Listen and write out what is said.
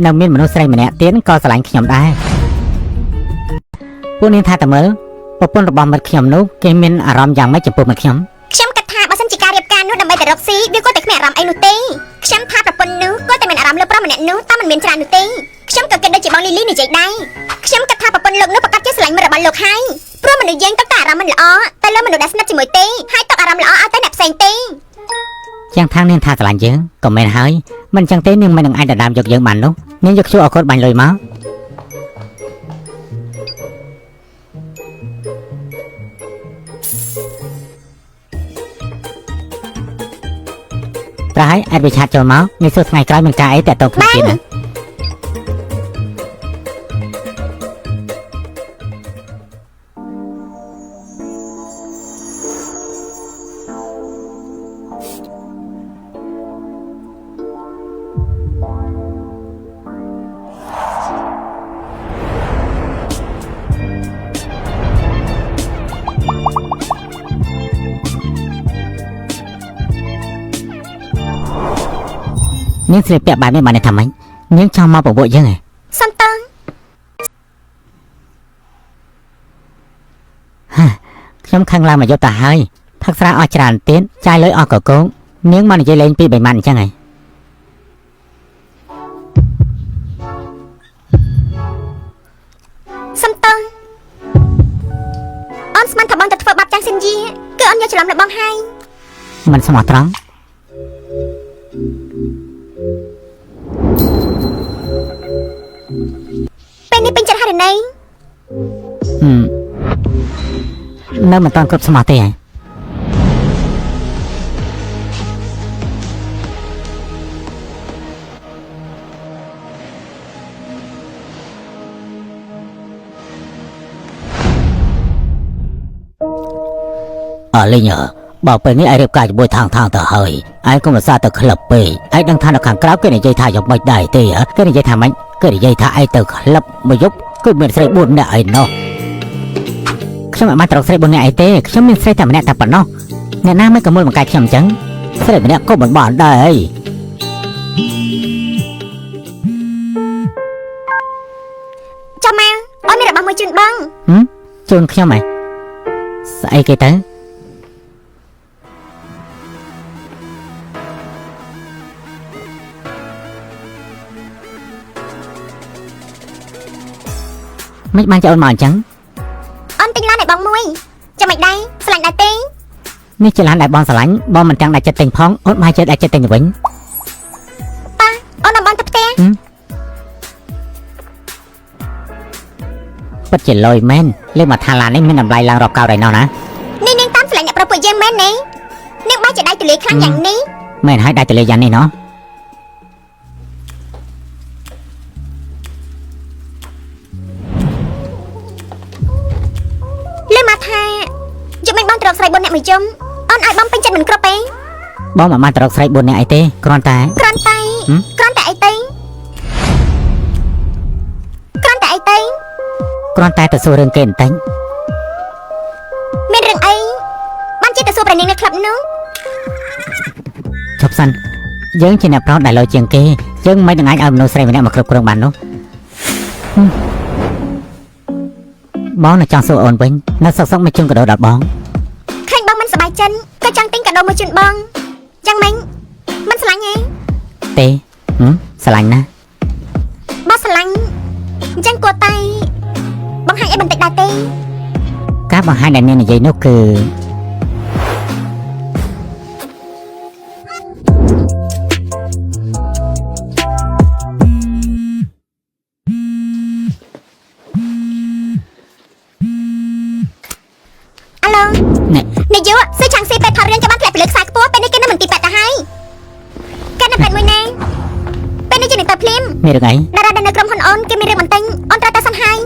នៅមានមនុស្សស្រីម្នាក់ទៀតក៏ស្រឡាញ់ខ្ញុំដែរពួកនាងថាតើមើលប្រពន្ធរបស់មិត្តខ្ញុំនោះគេមានអារម្មណ៍យ៉ាងម៉េចចំពោះមិត្តខ្ញុំខ្ញុំគិតថាបើសិនជាការរៀបការនោះដើម្បីតែរកស៊ីវាក៏តែគ្មានអារម្មណ៍អីនោះទេខ្ញុំថាប្រពន្ធនោះក៏តែមានអារម្មណ៍លើប្រុសម្នាក់នោះតែមិនមានច្រើននោះទេខ្ញុំក៏គិតដូចជាបងលីលីនិយាយដែរខ្ញុំគិតថាប្រពន្ធលោកនោះប្រកាសជាស្រឡាញ់មិត្តរបស់លោកហើយព្រោះមនុស្សយើងទឹកតែអារម្មណ៍មិនល្អតែលើមនុស្សដែលស្និទ្ធជាមួយទេហើយទឹកអារម្មណ៍ល្អឲ្យតែអ្នកផ្សេងទេយ៉ាងថានាងថាស្រឡាញ់យើងក៏មែនហើយមិនចឹងទេនាងមិននឹងអាចដណ្ដើមយកយើងបាននោះនាងយកជួអកូនបាញ់លុយមកប្រហែលអាចវិឆាតចូលមកនេះសួរថ្ងៃក្រោយមានការអីតែតទៅគ្នាទៀតណានាងស្លៀកពាក់បែបនេះបានថាម៉េចនាងចង់មកប្រវត្តិយើងហ៎សំតើខ្ញុំខឹងឡើងមកយកទៅហើយផឹកស្រាអស់ច្រើនទៀតចាយលុយអស់កកងនាងមកនិយាយលេងពី3ម៉ាត់អញ្ចឹងហ៎សំតើអូនស្មានថាបងទៅធ្វើបាបចាំងសិនយាគឺអូនយកច្រឡំលើបងហើយមិនស្មោះត្រង់ពេលនេះពេញចិត្តហើយណៃនៅមិនតាន់គ្រប់ស្មោះទេហ៎លេងបើពេលនេះឯងរៀបការជាមួយថងទៅហើយឯងកុំអាសាទៅក្លឹបពេកឯងដឹងថានៅខាងក្រៅគេនិយាយថាយ៉ាងម៉េចដែរទេគេនិយាយថាម៉េចគេនិយាយថាឯងទៅក្លឹបមួយយប់គឺមានស្រី4នាក់ឯណោះខ្ញុំមិនបានត្រូវស្រី4នាក់ឯទេខ្ញុំមានស្រីតែម្នាក់តែប៉ុណ្ណោះអ្នកណាមិនក៏មូលបង្កាយខ្ញុំអញ្ចឹងស្រីម្នាក់ក៏មិនបានដែរអីចាំមកអូនមានរបស់មួយជូនបងជូនខ្ញុំហ៎ស្អីគេទៅមិនបានចោលមកអញ្ចឹងអូនទិញឡានឲ្យបងមួយចាំមិនដែរស្រឡាញ់ដែរទេនេះជាឡានដែលបងស្រឡាញ់បងមិនទាំងដាច់ចិត្តទិញផងអូនមកចិត្តដាច់ចិត្តទិញទៅវិញប៉ាអូននាំបងទៅផ្ទះពិតជាលយមែនលើមកថាឡាននេះមានតម្លៃឡើងរាប់កោតឯណោះណានេះនាងតាមស្រឡាញ់អ្នកប្រុសពួកយើងមែនទេនាងបែរជាដៃទលាខ្លាំងយ៉ាងនេះមែនហើយដៃទលាយ៉ាងនេះណោះលើមកថាយកមិនបងត្រកស្រី4នាក់មួយជុំអូនឲ្យបងពេញចិត្តមិនគ្រប់ទេបងមិនបានត្រកស្រី4នាក់អីទេគ្រាន់តែអីទេគ្រាន់តែអីទេគ្រាន់តែទៅសួររឿងគេបន្តិចមានរឿងអីបានជាទៅសួរប្រនាងនៅក្លឹបនោះជប់សិនយើងជាអ្នកប្រោតដែលលយជាងគេយើងមិននឹងអាចឲ្យមនុស្សស្រីម្នាក់មកគ្រប់គ្រងបាននោះបងនៅចង់សួរអូនវិញនៅសុកមកជូនកាដូដល់បងឃើញបងមិនសប្បាយចិត្តក៏ចង់ទិញកាដូមកជូនបងយ៉ាងម៉េចមិនស្រឡាញ់ទេស្រឡាញ់ណាបងស្រឡាញ់អញ្ចឹងគួរតែបង្ហាញឲ្យបន្តិចដែរទេការបង្ហាញដែលនាងនិយាយនោះគឺនាយកសិឆាំងស៊ីពេទ្យថតរៀនចាំបានធ្លាក់ពីលើខ្សែខ្ពស់ពេលនេះគេនៅមន្ទីរពេទ្យទៅហើយគេនៅពេទ្យមួយណាពេលនេះជានឹងទៅភ្លាមមានរឿងអីតារាដែលនៅក្រុមហ៊ុនអូនគេមានរឿងបន្ទិញអូនត្រូវតែសិនហើយ